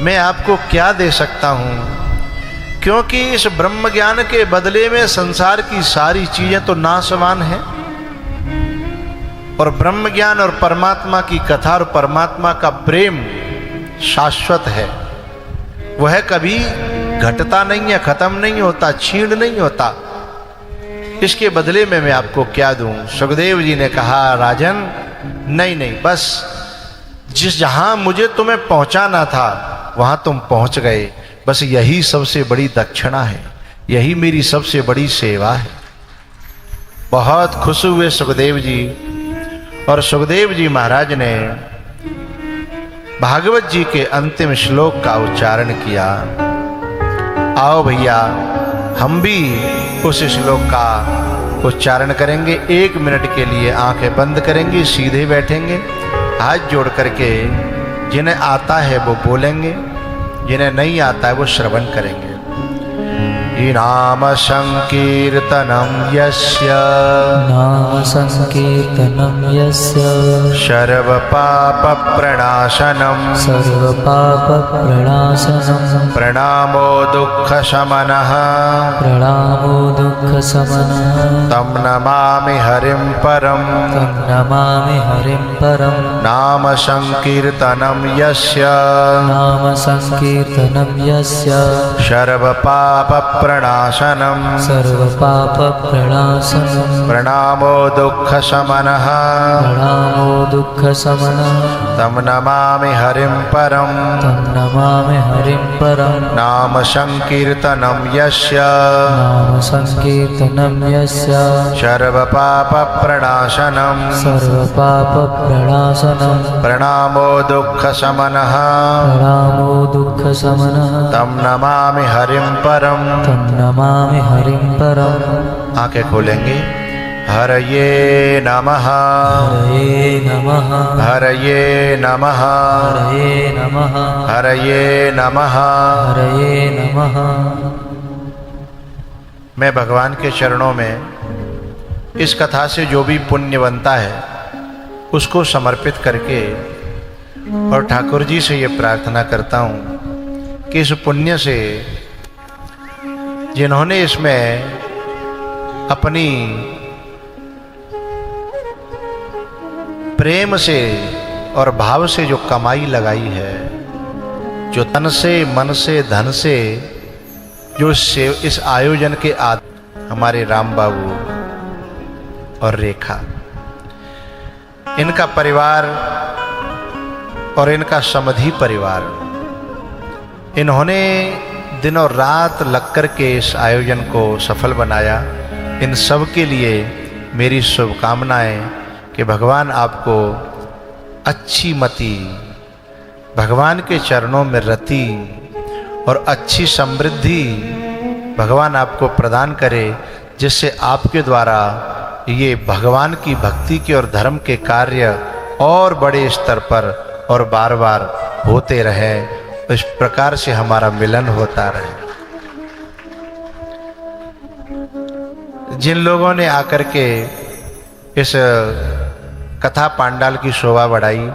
मैं आपको क्या दे सकता हूं, क्योंकि इस ब्रह्म ज्ञान के बदले में संसार की सारी चीजें तो नाशवान हैं, और ब्रह्म ज्ञान और परमात्मा की कथा और परमात्मा का प्रेम शाश्वत है। वह कभी घटता नहीं है, खत्म नहीं होता, छीण नहीं होता। इसके बदले में मैं आपको क्या दूं? सुखदेव जी ने कहा, राजन नहीं नहीं, बस जहां मुझे तुम्हें पहुंचाना था वहां तुम पहुंच गए, बस यही सबसे बड़ी दक्षिणा है, यही मेरी सबसे बड़ी सेवा है। बहुत खुश हुए सुखदेव जी, और सुखदेव जी महाराज ने भागवत जी के अंतिम श्लोक का उच्चारण किया। आओ भैया, हम भी उस श्लोक का उच्चारण करेंगे। 1 मिनट के लिए आंखें बंद करेंगे, सीधे बैठेंगे, हाथ जोड़ करके जिन्हें आता है वो बोलेंगे, जिन्हें नहीं आता है वो श्रवण करेंगे। नाम संकीर्तनम यस्य, नाम संकीर्तनम यस्य, सर्व पाप प्रणाशनम, सर्व पाप प्रणाशनम, प्रणामो दुख शमनः, प्रणामो दुख शमनः, तम नमामि हरिं परम, तम नमामि हरिं परम। नाम संकीर्तनम यस्य, नाम संकीर्तनम यस्य, सर्व पाप प्रणाशनम, सर्व पाप प्रणाशनम, प्रणामो दुख शमनः, प्रणामो दुख शमनः, तम नमामि हरिं परम, तम नमामि हरिं परम। नाम संकीर्तनम यस्य, नाम संकीर्तनम यस्य, सर्व पाप प्रणाशनम, सर्व पाप प्रणाशनम, प्रणामो दुख शमनः, प्रणामो दुख शमनः, तम नमामि हरिं परम। तम नमामि हरिं परम। आंखें खोलेंगे। हरये नमः, हरये नमः, हरये नमः, हरये नमः, हरये नमः। हरये नमः। मैं भगवान के चरणों में इस कथा से जो भी पुण्य बनता है उसको समर्पित करके और ठाकुर जी से ये प्रार्थना करता हूँ कि इस पुण्य से जिन्होंने इसमें अपनी प्रेम से और भाव से जो कमाई लगाई है, जो तन से, मन से, धन से, जो इस आयोजन के हमारे राम बाबू और रेखा, इनका परिवार और इनका समधी परिवार, इन्होंने दिनों रात लग कर के इस आयोजन को सफल बनाया। इन सब के लिए मेरी शुभकामनाएं कि भगवान आपको अच्छी मति, भगवान के चरणों में रति और अच्छी समृद्धि भगवान आपको प्रदान करे, जिससे आपके द्वारा ये भगवान की भक्ति के और धर्म के कार्य और बड़े स्तर पर और बार बार होते रहे, इस प्रकार से हमारा मिलन होता रहे। जिन लोगों ने आकर के इस कथा पांडाल की शोभा बढ़ाई,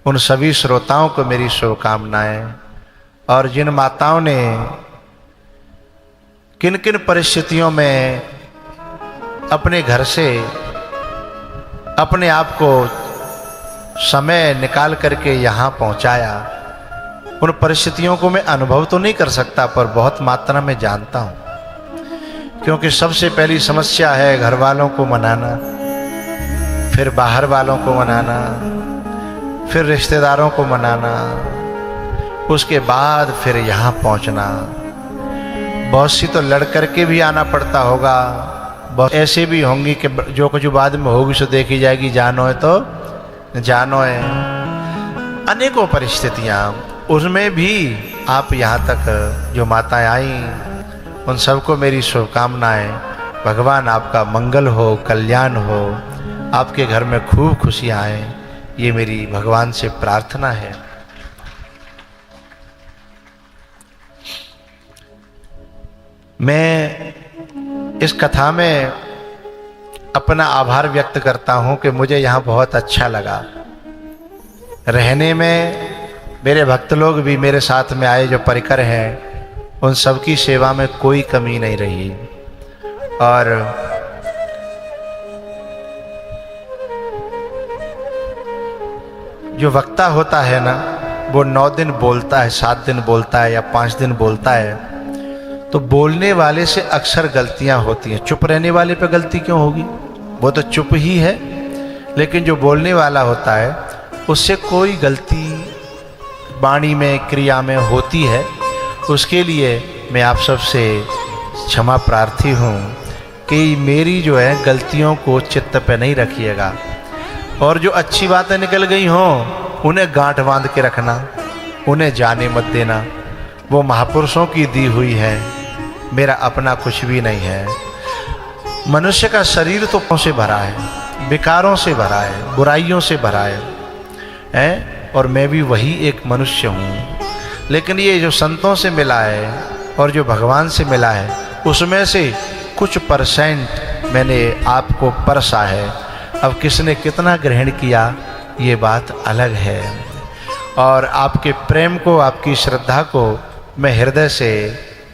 उन सभी श्रोताओं को मेरी शुभकामनाएं। और जिन माताओं ने किन किन परिस्थितियों में अपने घर से अपने आप को समय निकाल करके यहाँ पहुँचाया, उन परिस्थितियों को मैं अनुभव तो नहीं कर सकता पर बहुत मात्रा में जानता हूँ। क्योंकि सबसे पहली समस्या है घर वालों को मनाना, फिर बाहर वालों को मनाना, फिर रिश्तेदारों को मनाना, उसके बाद फिर यहाँ पहुँचना। बहुत सी तो लड़ करके भी आना पड़ता होगा, बहुत ऐसे भी होंगी कि जो कुछ बाद में होगी सो देखी जाएगी, जानो है तो जानो है। अनेकों परिस्थितियाँ, उसमें भी आप यहाँ तक जो माताएं आई, उन सबको मेरी शुभकामनाएं। भगवान आपका मंगल हो, कल्याण हो, आपके घर में खूब खुशियाँ आए, ये मेरी भगवान से प्रार्थना है। मैं इस कथा में अपना आभार व्यक्त करता हूँ कि मुझे यहाँ बहुत अच्छा लगा रहने में, मेरे भक्त लोग भी मेरे साथ में आए जो परिकर हैं, उन सबकी सेवा में कोई कमी नहीं रही। और जो वक्ता होता है ना, वो 9 दिन बोलता है, 7 दिन बोलता है या 5 दिन बोलता है, तो बोलने वाले से अक्सर गलतियां होती हैं। चुप रहने वाले पे गलती क्यों होगी? वो तो चुप ही है। लेकिन जो बोलने वाला होता है उससे कोई गलती वाणी में, क्रिया में होती है। उसके लिए मैं आप सबसे क्षमा प्रार्थी हूँ कि मेरी जो है गलतियों को चित्त पे नहीं रखिएगा, और जो अच्छी बातें निकल गई हों उन्हें गांठ बांध के रखना, उन्हें जाने मत देना। वो महापुरुषों की दी हुई है, मेरा अपना कुछ भी नहीं है। मनुष्य का शरीर तो पापों से भरा है, विकारों से भरा है, बुराइयों से भरा है, और मैं भी वही एक मनुष्य हूँ। लेकिन ये जो संतों से मिला है और जो भगवान से मिला है, उसमें से कुछ % मैंने आपको परसा है। अब किसने कितना ग्रहण किया ये बात अलग है। और आपके प्रेम को, आपकी श्रद्धा को मैं हृदय से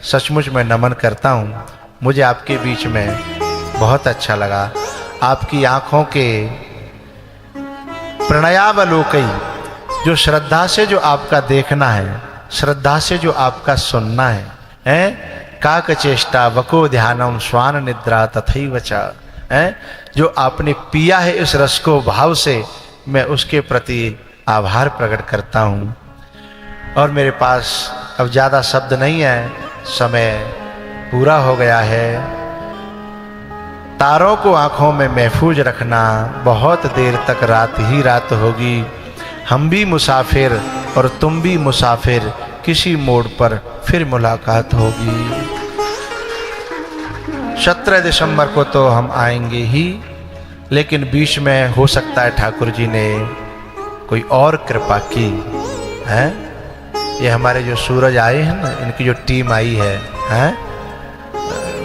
सचमुच में नमन करता हूँ। मुझे आपके बीच में बहुत अच्छा लगा। आपकी आँखों के प्रणयावलोकई, जो श्रद्धा से जो आपका देखना है, श्रद्धा से जो आपका सुनना है, काक चेष्टा वको ध्यानम स्वान निद्रा तथैव च, जो आपने पिया है इस रस को भाव से, मैं उसके प्रति आभार प्रकट करता हूँ। और मेरे पास अब ज़्यादा शब्द नहीं है, समय पूरा हो गया है। तारों को आँखों में महफूज रखना, बहुत देर तक रात ही रात होगी। हम भी मुसाफिर और तुम भी मुसाफिर, किसी मोड़ पर फिर मुलाकात होगी। 17 दिसंबर को तो हम आएंगे ही, लेकिन बीच में हो सकता है ठाकुर जी ने कोई और कृपा की है। ये हमारे जो सूरज आए हैं ना, इनकी जो टीम आई है,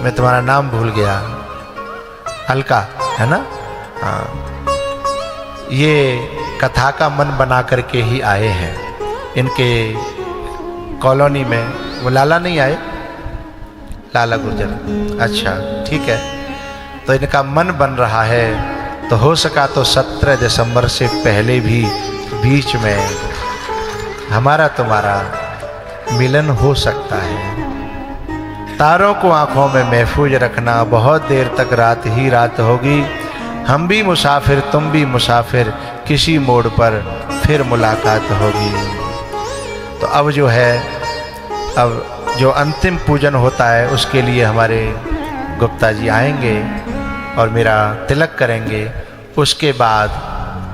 मैं तुम्हारा नाम भूल गया, अलका है ना? हाँ, ये कथा का मन बना करके ही आए हैं। इनके कॉलोनी में वो लाला नहीं आए, लाला गुर्जर, अच्छा ठीक है। तो इनका मन बन रहा है, तो हो सका तो 17 दिसंबर से पहले भी बीच में हमारा तुम्हारा मिलन हो सकता है। तारों को आंखों में महफूज रखना, बहुत देर तक रात ही रात होगी। हम भी मुसाफिर तुम भी मुसाफिर, किसी मोड़ पर फिर मुलाकात होगी। तो अब जो है, अब जो अंतिम पूजन होता है उसके लिए हमारे गुप्ता जी आएंगे और मेरा तिलक करेंगे। उसके बाद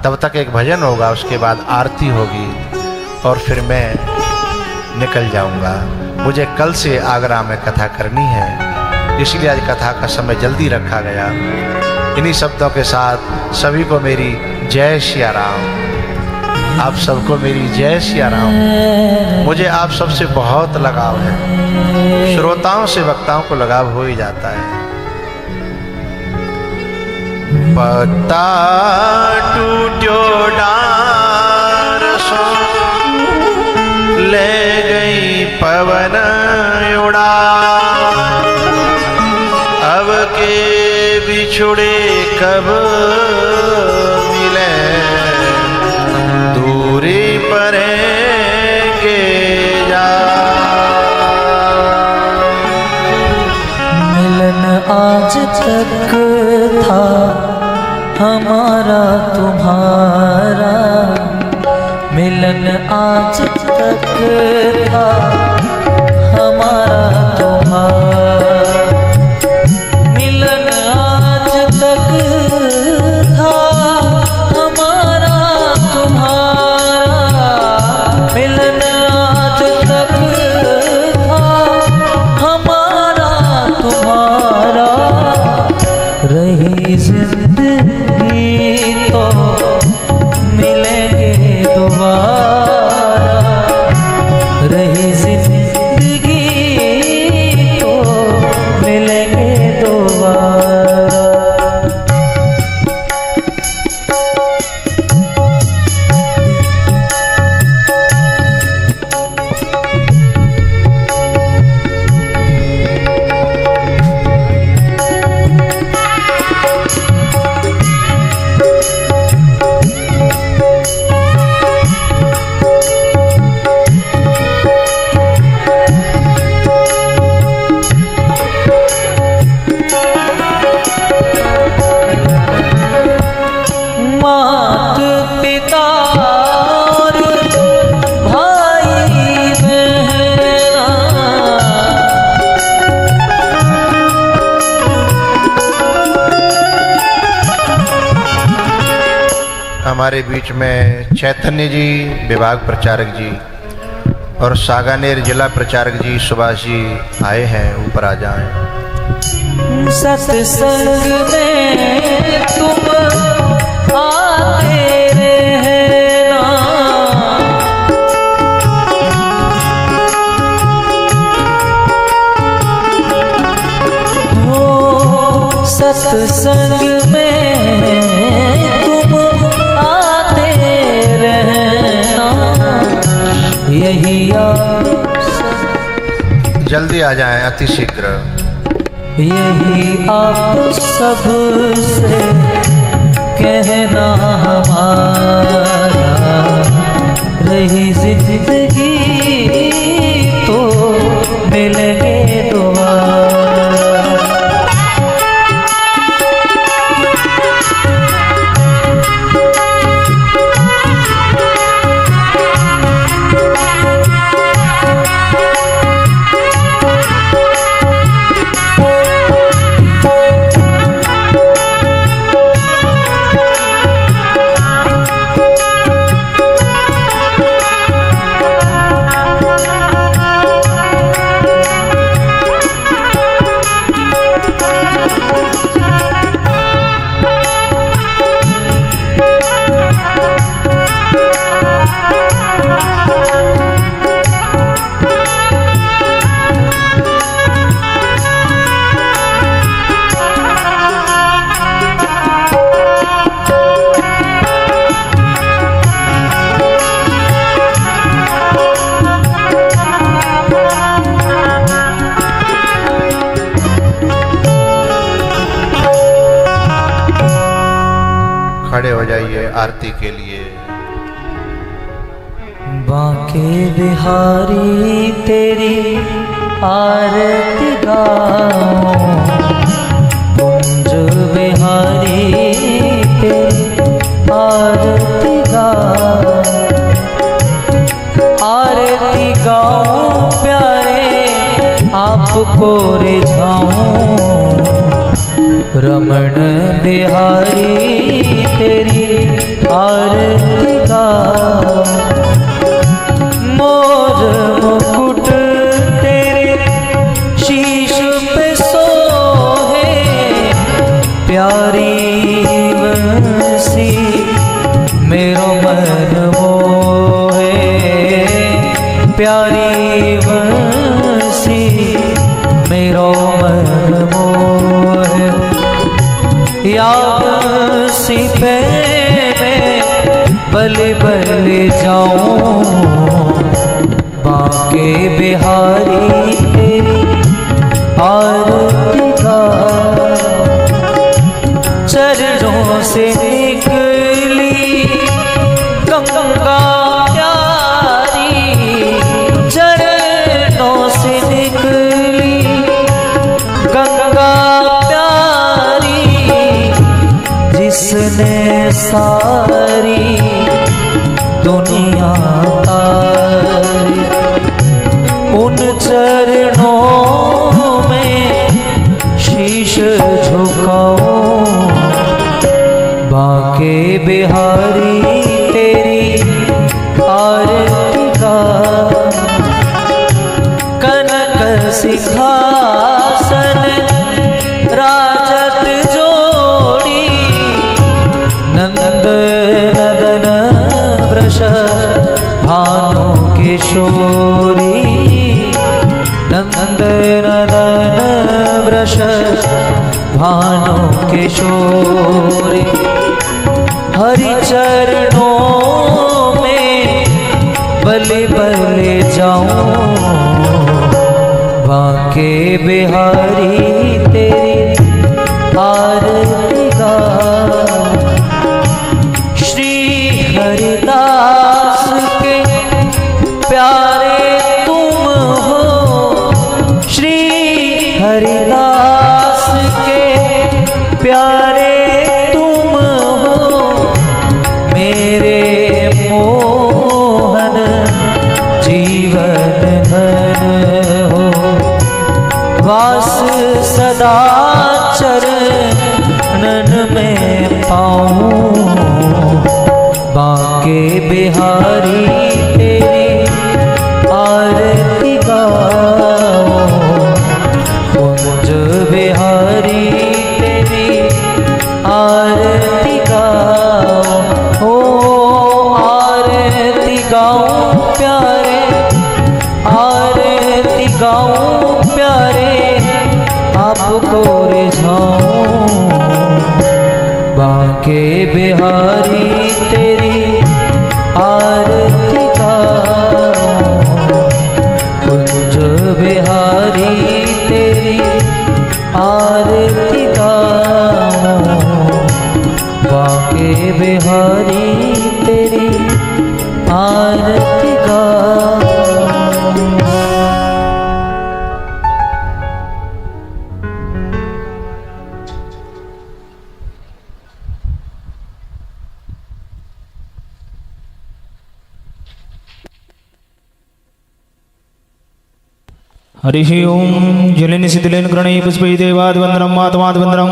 तब तक एक भजन होगा, उसके बाद आरती होगी और फिर मैं निकल जाऊंगा। मुझे कल से आगरा में कथा करनी है, इसलिए आज कथा का समय जल्दी रखा गया। इन्हीं शब्दों के साथ सभी को मेरी जय सिया राम। आप सबको मेरी जय सिया राम। मुझे आप सबसे बहुत लगाव है, श्रोताओं से वक्ताओं को लगाव हो ही जाता है। पत्ता टूटो डार सो ले गई पवन उड़ा, अब के बिछुड़े कब मिले, दूरी परेंगे जा। मिलन आज तक था हमारा तुम्हारा, मिलन आज तक था हमारा तुम्हारा, मिलन आज तक था हमारा तुम्हारा, मिलन आज तक था हमारा तुम्हारा। रही जिंदगी तो मिलेंगे दोबारा, रही जिंदगी तो हमारे बीच में चैतन्य जी विभाग प्रचारक जी और सागानेर जिला प्रचारक जी सुभाष जी आए हैं, ऊपर आ जाएं। सत्संग में तुम आते रहना, हो सत्संग में तुम आते रहना, यही जल्दी आ जाएं, अति शीघ्र। यही आप सबसे कहना हमारा, रही जिंदगी तो मिलेंगे दोबारा। खड़े हो जाइए आरती के लिए। बांके बिहारी तेरी आरती गाऊं, कुंज बिहारी तेरी आरती गाऊं, आरती गाऊं प्यारे आपको रिझाऊं, रमण बिहारी तेरी आरती गाऊं, मोर मुकुट तेरे शीश पे सोहे, प्यारी बंसी मेरो मन मोहे, प्यारी बंसी मेरो मन मोहे, याद सी पे बलि बलि जाऊं, बांके बिहारी तेरी आरती गाऊं, चरणों से निकली गंगा प्यारी, चरणों से निकली गंगा प्यारी, जिसने सारी दुनिया तारी, उन चरणों में शीश झुकाऊं, बांके बिहारी तेरी आरती गाऊं, कनक सिंहासन राजत जोड़ी, नंद नदन वृष भानु किशोरी, नंद नदन वृष भानु किशोरी, हरि चरणों में बलि बलि जाऊं, बांके बिहारी तेरी आरती गाऊं, श्री हरिदास के प्यारे तुम हो, श्री हरिदास के प्यारे तुम हो, मेरे मोहन जीवन धन हो, वास सदा चरणन में पाऊं, बिहारी तेरी आरती गाओ, कुंज बिहारी तेरी आरती गाओ, ओ आरती गाऊं प्यारे, आरती गाऊं प्यारे, आपको रिझाऊं। बांके बिहारी तेरी आरती गाऊं, कुंज बिहारी तेरी आरती गाऊं, बांके बिहारी तेरी आरती गाऊं। हरिः ओं जलिनि शिथिलेन गृणैः पुष्पैः देवादिवन्दनं मातमादिवन्दनं।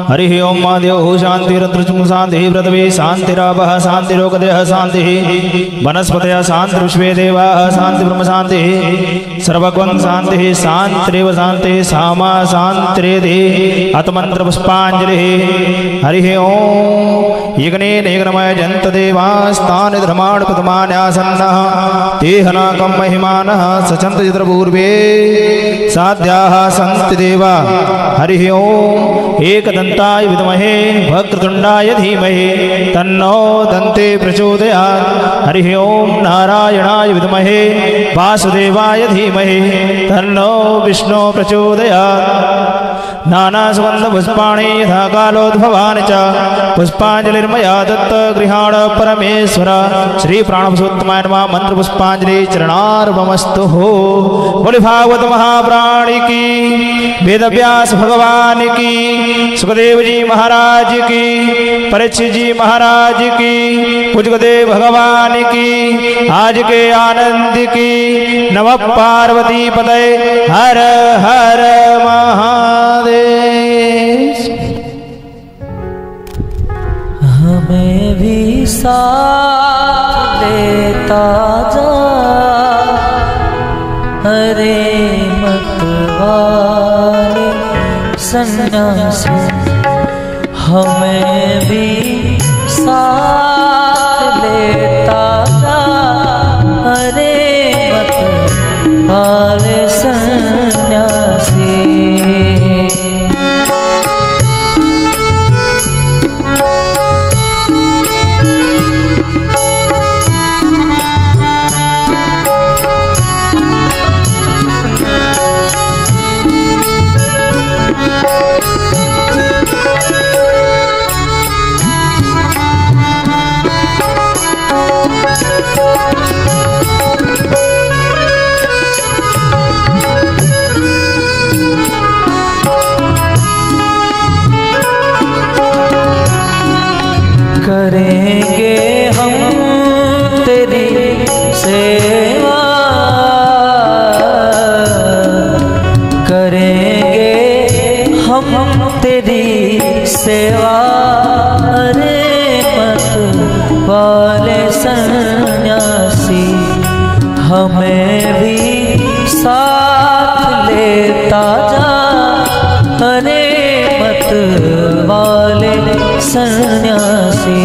हरिः ओं मादेवः शान्तिरन्तरिक्षं शान्तिः पृथिवी शान्तिरापः शान्तिरोगदेहः शान्तिः वनस्पतयः शान्तिर्विश्वे देवाः शान्तिब्रह्म शान्तिः सर्वगं शान्तिः शान्तिरेव शान्तिः सामा शान्तिरेधि अतमन्त्रपुष्पाञ्जलिः। हरिः ओं यज्ञेन यज्ञमय जन्तदेवास्तानि धर्माणि प्रथमान्यासन्नः तेहनाकं महिमानः सचन्त यत्रपूर्वे साध्याः सन्ति देवा। हरिः ओं एकदन्ताय विद्महे वक्रतुण्डाय धीमहि तन्नो दन्ते प्रचोदयात्। हरिः ओं नारायणाय विद्महे वासुदेवाय धीमहि तन्नो विष्णु प्रचोदयात्। नानासुगन्धपुष्पाणि यथा कालोद्भवानि च पुष्पाञ्जलिर्मया दत्त गृहाण परमेश्वर। श्री प्राणपुरुषोत्तमाय नमः। मंत्रपुष्पाञ्जलि चरणार्पणमस्तु। बोले भागवत महाप्राण की, वेदव्यास भगवान की, सुखदेव जी महाराज की, परीक्षित जी महाराज की, कुजगदेव भगवान की, आज के आनंद की। नमः पार्वती पतये। हर हर महादेव। हमें भी साथ लेता जा, हरे मतवाले सन्यासी। हमें भी साथ लेता जा, हरे मतवाले सन्यासी। करेंगे हम तेरी सेवा, करेंगे हम तेरी सेवा, अरे मत वाले सन्यासी। हमें भी साथ लेता जा, अरे मत वाले सन्यासी।